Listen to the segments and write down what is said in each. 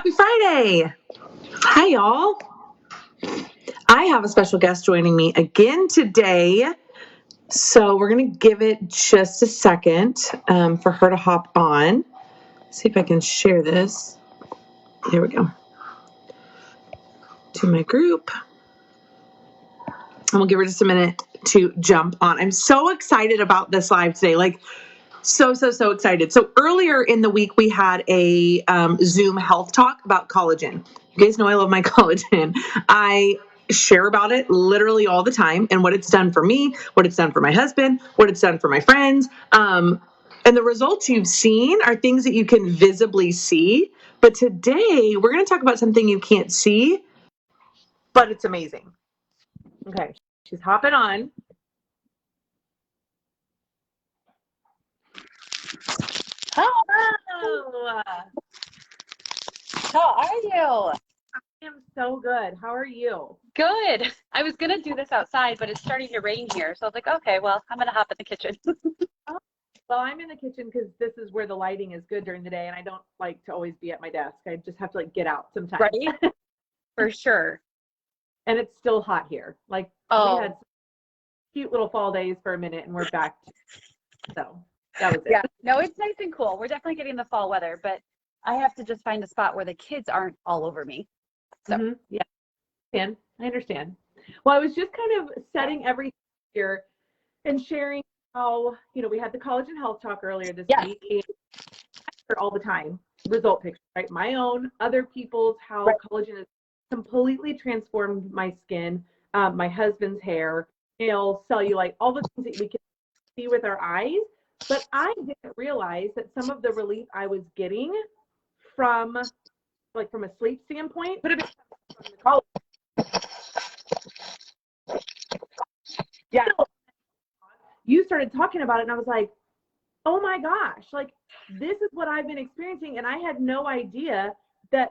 Happy Friday. Hi, y'all. I have a special guest joining me again today. So we're going to give it just a second for her to hop on. See if I can share this. There we go. To my group. And we'll give her just a minute to jump on. I'm so excited about this live today. So excited. So earlier in the week, we had a Zoom health talk about collagen. You guys know I love my collagen. I share about it literally all the time and what it's done for me, what it's done for my husband, what it's done for my friends. And the results you've seen are things that you can visibly see. But today, we're going to talk about something you can't see, but it's amazing. Okay, she's hopping on. Hello. How are you? I am so good. How are you? Good. I was going to do this outside, but it's starting to rain here. So I was like, okay, well, I'm going to hop in the kitchen. Well, I'm in the kitchen because this is where the lighting is good during the day, and I don't like to always be at my desk. I just have to get out sometimes. Right? For sure. And it's still hot here. We had some cute little fall days for a minute, and we're back. So that was it. Yeah. No, it's nice and cool. We're definitely getting the fall weather, but I have to just find a spot where the kids aren't all over me. So yeah, I understand. Well, I was just kind of setting everything here and sharing how we had the Collagen Health Talk earlier this week, and all the time result pictures, right? My own, other people's, how collagen has completely transformed my skin, my husband's hair, nails, cellulite, all the things that we can see with our eyes. But I didn't realize that some of the relief I was getting from a sleep standpoint could have been from the collagen. Yeah. You started talking about it, and I was like, oh my gosh, this is what I've been experiencing, and I had no idea that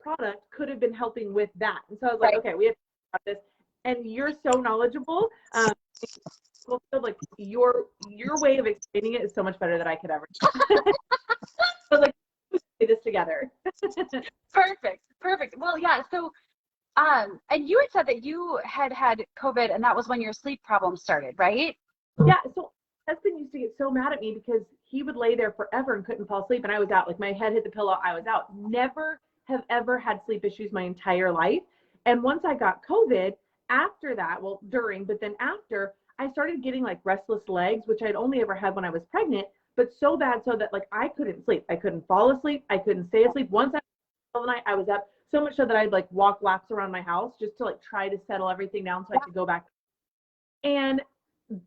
product could have been helping with that. And so I was like, okay, we have to talk about this. And you're so knowledgeable. Your way of explaining it is so much better than I could ever. So I was like, let's do this together. Perfect. Well, yeah. So, and you had said that you had COVID, and that was when your sleep problems started, right? Yeah. So my husband used to get so mad at me because he would lay there forever and couldn't fall asleep, and I was out. My head hit the pillow, I was out. Never have ever had sleep issues my entire life. And once I got COVID, after that, well, during, but then after, I started getting restless legs, which I'd only ever had when I was pregnant, but so bad so that I couldn't sleep. I couldn't fall asleep. I couldn't stay asleep. Once I was night, I was up so much so that I'd walk laps around my house just to try to settle everything down so I could go back. And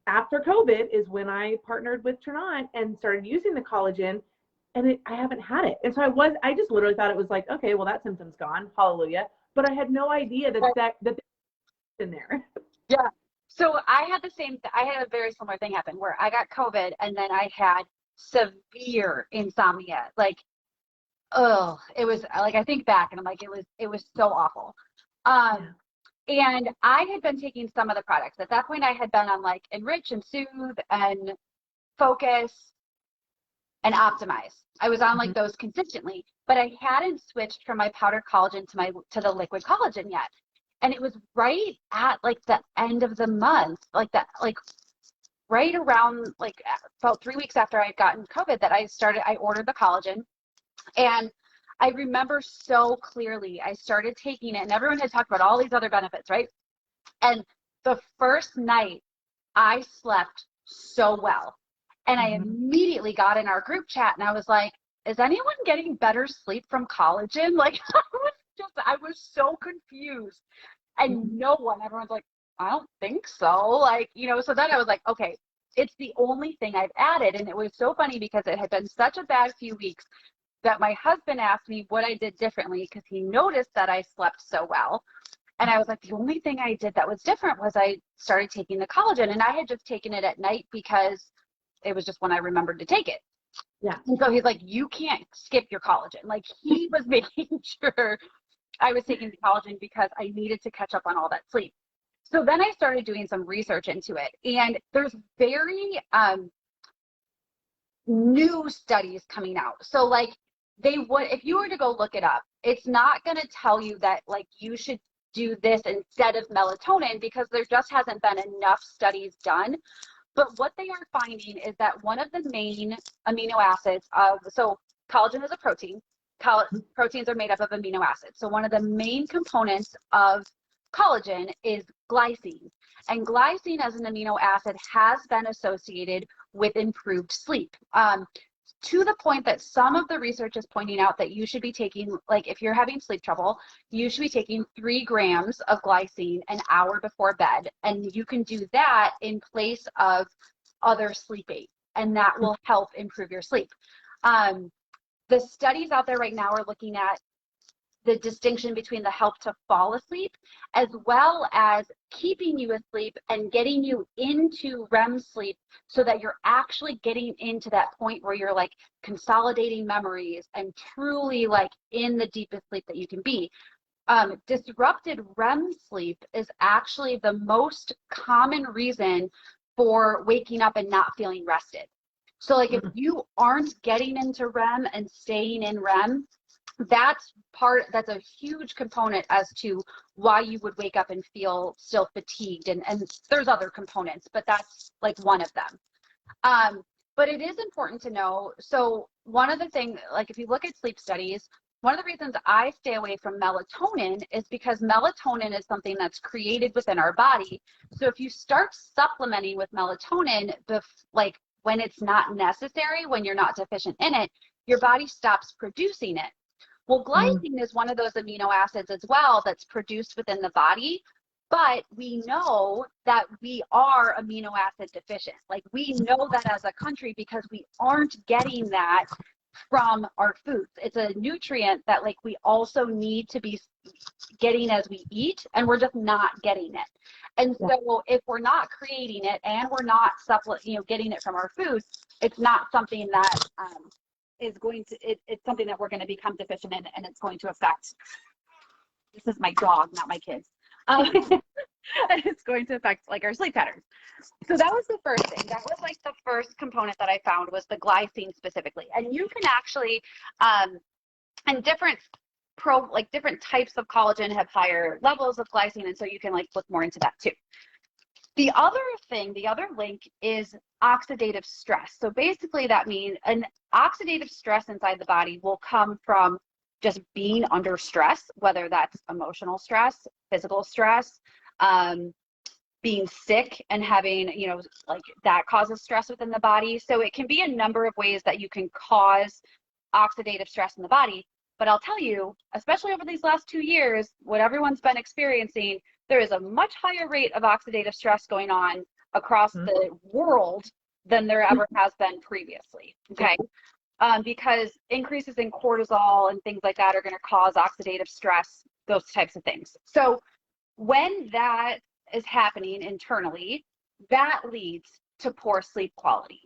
after COVID is when I partnered with Trinont and started using the collagen, and I haven't had it. And so I just literally thought it was okay, well, that symptom's gone. Hallelujah. But I had no idea that in there. Yeah. So I had I had a very similar thing happen where I got COVID, and then I had severe insomnia. It was I think back and I'm it was so awful. And I had been taking some of the products. At that point, I had been on Enrich and Soothe and Focus and Optimize. I was on those consistently, but I hadn't switched from my powdered collagen to the liquid collagen yet. And it was right at the end of the month, right around about 3 weeks after I had gotten COVID that I ordered the collagen. And I remember so clearly, I started taking it, and everyone had talked about all these other benefits, right? And the first night I slept so well. And I immediately got in our group chat and I was like, is anyone getting better sleep from collagen? I was so confused. And no one, everyone's like, I don't think so. So then I was like, okay, it's the only thing I've added. And it was so funny because it had been such a bad few weeks that my husband asked me what I did differently because he noticed that I slept so well. And I was like, the only thing I did that was different was I started taking the collagen, and I had just taken it at night because it was just when I remembered to take it. Yeah. And so he's like, you can't skip your collagen. He was making sure I was taking the collagen because I needed to catch up on all that sleep. So then I started doing some research into it, and there's very new studies coming out. So if you were to go look it up, it's not going to tell you that like you should do this instead of melatonin, because there just hasn't been enough studies done. But what they are finding is that one of the main amino acids so collagen is a protein. Proteins are made up of amino acids. So one of the main components of collagen is glycine. And glycine as an amino acid has been associated with improved sleep. To the point that some of the research is pointing out that you should be taking, like if you're having sleep trouble, you should be taking 3 grams of glycine an hour before bed. And you can do that in place of other sleep aids, and that will help improve your sleep. The studies out there right now are looking at the distinction between the help to fall asleep as well as keeping you asleep and getting you into REM sleep, so that you're actually getting into that point where you're like consolidating memories and truly like in the deepest sleep that you can be. Disrupted REM sleep is actually the most common reason for waking up and not feeling rested. So like if you aren't getting into REM and staying in REM, that's a huge component as to why you would wake up and feel still fatigued. And there's other components, but that's like one of them. But it is important to know. So one of the things, like if you look at sleep studies, one of the reasons I stay away from melatonin is because melatonin is something that's created within our body. So if you start supplementing with melatonin, like when it's not necessary, when you're not deficient in it, your body stops producing it. Well, glycine is one of those amino acids as well that's produced within the body, but we know that we are amino acid deficient. Like we know that as a country because we aren't getting that from our foods. It's a nutrient that like we also need to be getting as we eat, and we're just not getting it. And so if we're not creating it and we're not getting it from our foods, it's not something that is going to, it's something that we're going to become deficient in, and it's going to affect, this is my dog, not my kids. It's going to affect like our sleep patterns. So that was the first thing. That was like the first component that I found was the glycine specifically. And you can actually, and different types of collagen have higher levels of glycine, and so you can like look more into that too. The other link is oxidative stress. So basically that means an oxidative stress inside the body will come from just being under stress, whether that's emotional stress, physical stress, being sick and having, like that causes stress within the body. So it can be a number of ways that you can cause oxidative stress in the body. But I'll tell you, especially over these last 2 years, what everyone's been experiencing, there is a much higher rate of oxidative stress going on across the world than there ever has been previously, okay? Because increases in cortisol and things like that are going to cause oxidative stress, those types of things. So when that is happening internally, that leads to poor sleep quality.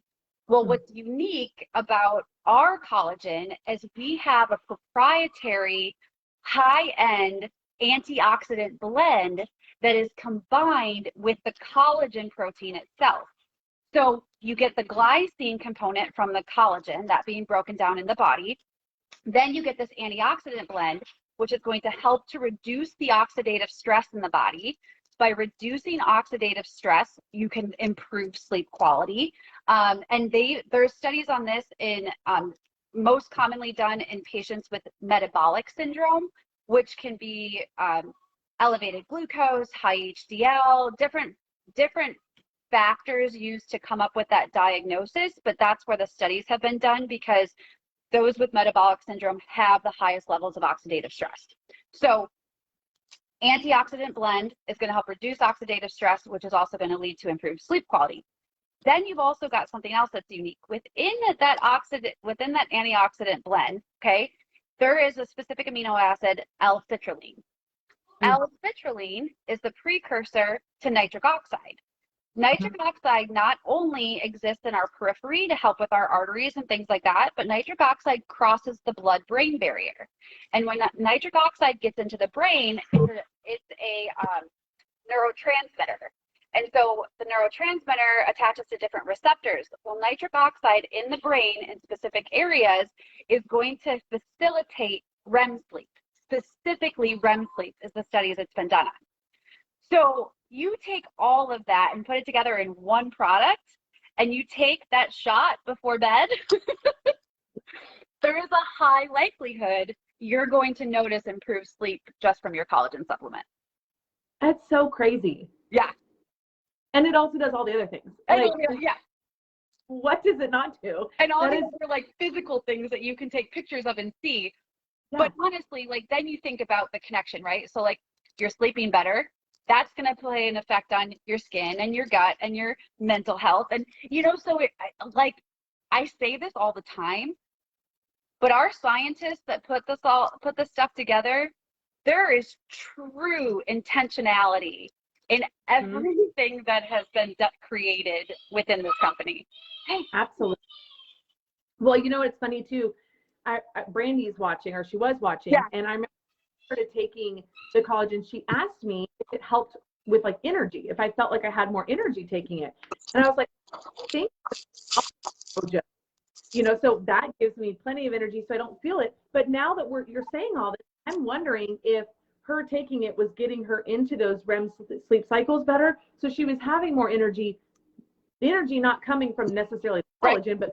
Well, what's unique about our collagen is we have a proprietary high-end antioxidant blend that is combined with the collagen protein itself. So you get the glycine component from the collagen, that being broken down in the body. Then you get this antioxidant blend, which is going to help to reduce the oxidative stress in the body. By reducing oxidative stress, you can improve sleep quality. And there's studies on this in most commonly done in patients with metabolic syndrome, which can be elevated glucose, high HDL, different factors used to come up with that diagnosis. But that's where the studies have been done, because those with metabolic syndrome have the highest levels of oxidative stress. So antioxidant blend is going to help reduce oxidative stress, which is also going to lead to improved sleep quality. Then you've also got something else that's unique within that antioxidant blend. Okay, there is a specific amino acid, L-citrulline. L-citrulline is the precursor to nitric oxide. Nitric oxide not only exists in our periphery to help with our arteries and things like that, but nitric oxide crosses the blood-brain barrier. And when that nitric oxide gets into the brain, it's a neurotransmitter. And so the neurotransmitter attaches to different receptors. Well, nitric oxide in the brain in specific areas is going to facilitate REM sleep. specifically REM sleep is the studies it's been done on. So you take all of that and put it together in one product, and you take that shot before bed, there is a high likelihood you're going to notice improved sleep just from your collagen supplement. That's so crazy. Yeah. And it also does all the other things. Like, yeah. What does it not do? And all these are like physical things that you can take pictures of and see. Yeah. But honestly, like then you think about the connection, right? So like you're sleeping better. That's going to play an effect on your skin and your gut and your mental health. And, you know, so I say this all the time, but our scientists that put this stuff together, there is true intentionality in everything that has been created within this company. Absolutely. Well, you know, it's funny too. Brandy's watching, or she was watching, and I remember started taking the collagen. She asked me if it helped with like energy, if I felt like I had more energy taking it, and I was like, I think, you know, so that gives me plenty of energy, so I don't feel it. But now that you're saying all this, I'm wondering if her taking it was getting her into those REM sleep cycles better, so she was having more energy. The energy not coming from necessarily collagen, but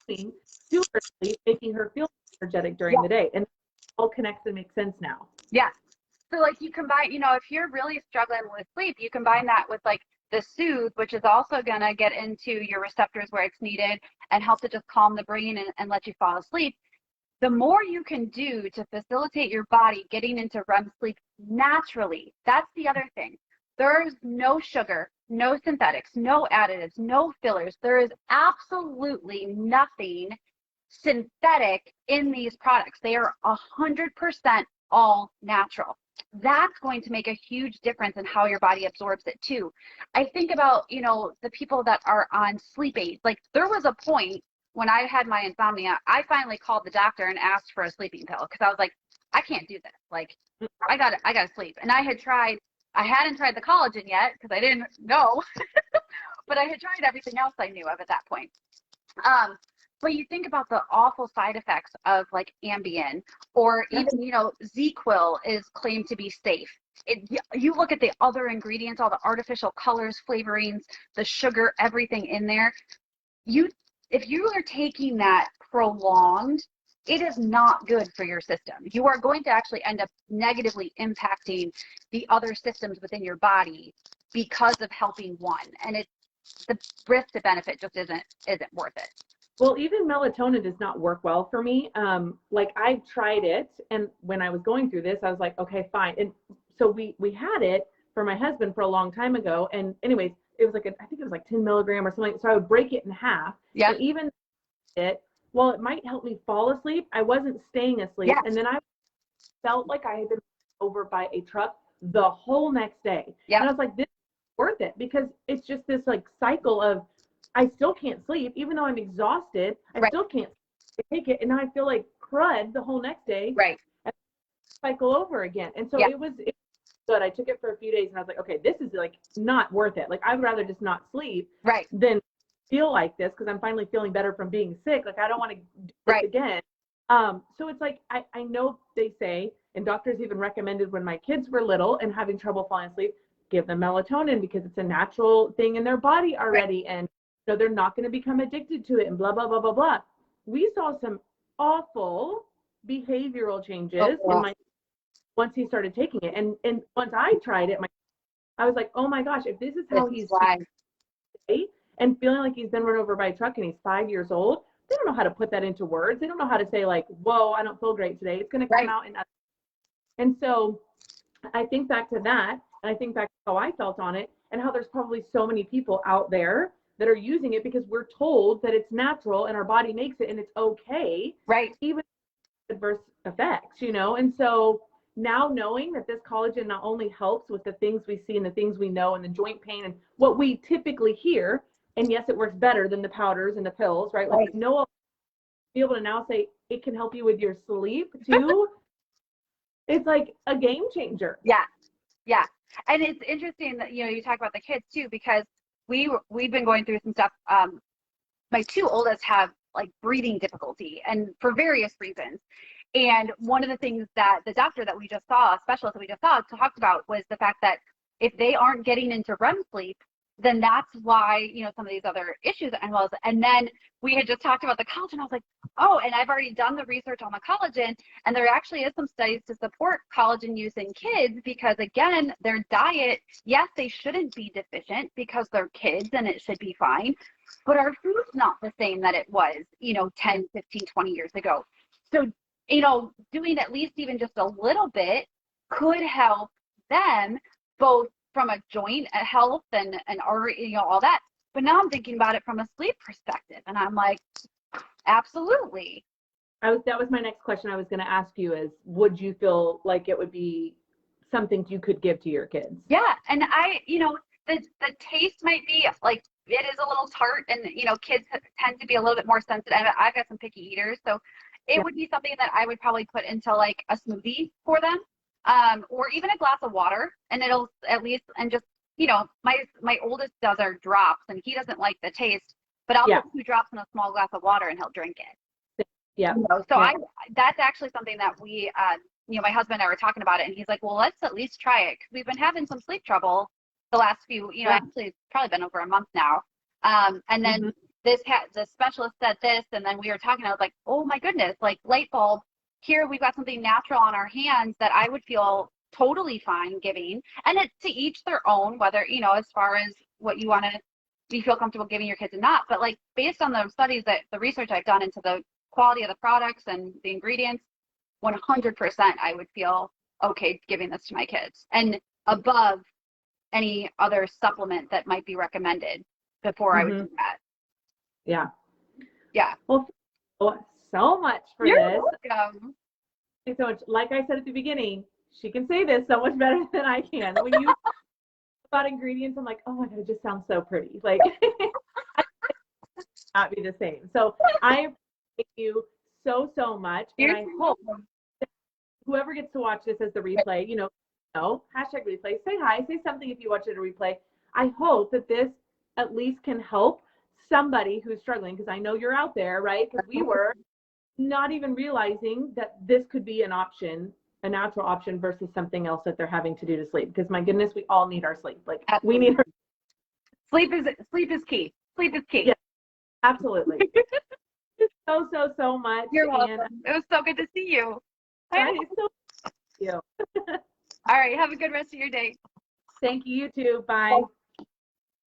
to her sleep, making her feel energetic during the day, and all connects and makes sense now. Yeah. So like you combine, you know, if you're really struggling with sleep, you combine that with like the Soothe, which is also going to get into your receptors where it's needed and help to just calm the brain and let you fall asleep. The more you can do to facilitate your body getting into REM sleep naturally, that's the other thing. There's no sugar, no synthetics, no additives, no fillers. There is absolutely nothing synthetic in these products. They are 100% all natural. That's going to make a huge difference in how your body absorbs it too. I think about, you know, the people that are on sleep aids. Like there was a point when I had my insomnia, I finally called the doctor and asked for a sleeping pill because I was like, I can't do this. Like I gotta sleep. And I hadn't tried the collagen yet because I didn't know, but I had tried everything else I knew of at that point. But you think about the awful side effects of like Ambien, or even, you know, ZzzQuil is claimed to be safe. You look at the other ingredients, all the artificial colors, flavorings, the sugar, everything in there. If you are taking that prolonged, it is not good for your system. You are going to actually end up negatively impacting the other systems within your body because of helping one. And the risk to benefit just isn't worth it. Well, even melatonin does not work well for me. Like I tried it, and when I was going through this, I was like, okay, fine. And so we had it for my husband for a long time ago. And anyways, it was like, I think it was like 10 milligram or something. So I would break it in half. Yeah. And even while it might help me fall asleep, I wasn't staying asleep. Yes. And then I felt like I had been over by a truck the whole next day. Yeah. And I was like, this is worth it, because it's just this like cycle of, I still can't sleep, even though I'm exhausted. I still can't take it, and now I feel like crud the whole next day. Right. And cycle over again. And so it was good. I took it for a few days, and I was like, okay, this is like not worth it. Like I'd rather just not sleep than feel like this, because I'm finally feeling better from being sick. Like I don't want to do this again. So it's like I know they say, and doctors even recommended when my kids were little and having trouble falling asleep, give them melatonin because it's a natural thing in their body already, and so they're not going to become addicted to it, and blah, blah, blah, blah, blah. We saw some awful behavioral changes once he started taking it. And once I tried it, I was like, oh my gosh, if this is how he's today, and feeling like he's been run over by a truck and he's 5 years old, they don't know how to put that into words. They don't know how to say like, whoa, I don't feel great today. It's going to come out. And so I think back to that, and I think back to how I felt on it, and how there's probably so many people out there that are using it because we're told that it's natural and our body makes it and it's okay. Right. Even adverse effects, you know? And so now knowing that this collagen not only helps with the things we see and the things we know and the joint pain and what we typically hear, and yes, it works better than the powders and the pills, right? Like no one be able to now say it can help you with your sleep too. It's like a game changer. Yeah. Yeah. And it's interesting that, you know, you talk about the kids too, because we've been going through some stuff. My two oldest have like breathing difficulty, and for various reasons. And one of the things that the doctor that we just saw, a specialist that we just saw, talked about was the fact that if they aren't getting into REM sleep, then that's why, some of these other issues and then we had just talked about the collagen. I was like, oh, and I've already done the research on the collagen, and there actually is some studies to support collagen use in kids because, again, their diet, yes, they shouldn't be deficient because they're kids and it should be fine, but our food's not the same that it was, 10, 15, 20 years ago. So, doing at least even just a little bit could help them both from a joint health and all that. But now I'm thinking about it from a sleep perspective, and I'm like, absolutely. That was my next question I was going to ask you is, would you feel like it would be something you could give to your kids? Yeah, and the taste might be like, it is a little tart, and kids tend to be a little bit more sensitive. I've got some picky eaters, so it would be something that I would probably put into like a smoothie for them, or even a glass of water, and it'll at least, and just, my oldest does our drops, and he doesn't like the taste, but I'll put 2 drops in a small glass of water and he'll drink it. Yeah. So that's actually something that we, my husband and I were talking about it, and he's like, well, let's at least try it, because we've been having some sleep trouble the last few, actually it's probably been over a month now. And then the specialist said this, and then we were talking, I was like, oh my goodness, like light bulb, here we've got something natural on our hands that I would feel totally fine giving. And it's to each their own, whether, as far as what you want to, you feel comfortable giving your kids or not. But like, based on the studies, that the research I've done into the quality of the products and the ingredients, 100% I would feel okay giving this to my kids, and above any other supplement that might be recommended before I would do that. Yeah. Yeah. Well, so much for You're this. welcome. Thanks so much. Like I said at the beginning, she can say this so much better than I can. When you about ingredients, I'm like, oh my God, it just sounds so pretty. Like, not be the same. So I appreciate you so much. And I hope that whoever gets to watch this as the replay, hashtag replay, say hi, say something if you watch it a replay. I hope that this at least can help somebody who's struggling, because I know you're out there, right? Because we were not even realizing that this could be an option, a natural option versus something else that they're having to do to sleep. Because my goodness, we all need our sleep. Like, we need our sleep is key. Sleep is key. Yeah, absolutely. so much. You're welcome. It was so good to see you. Right? So you. All right. Have a good rest of your day. Thank you. You too. Bye.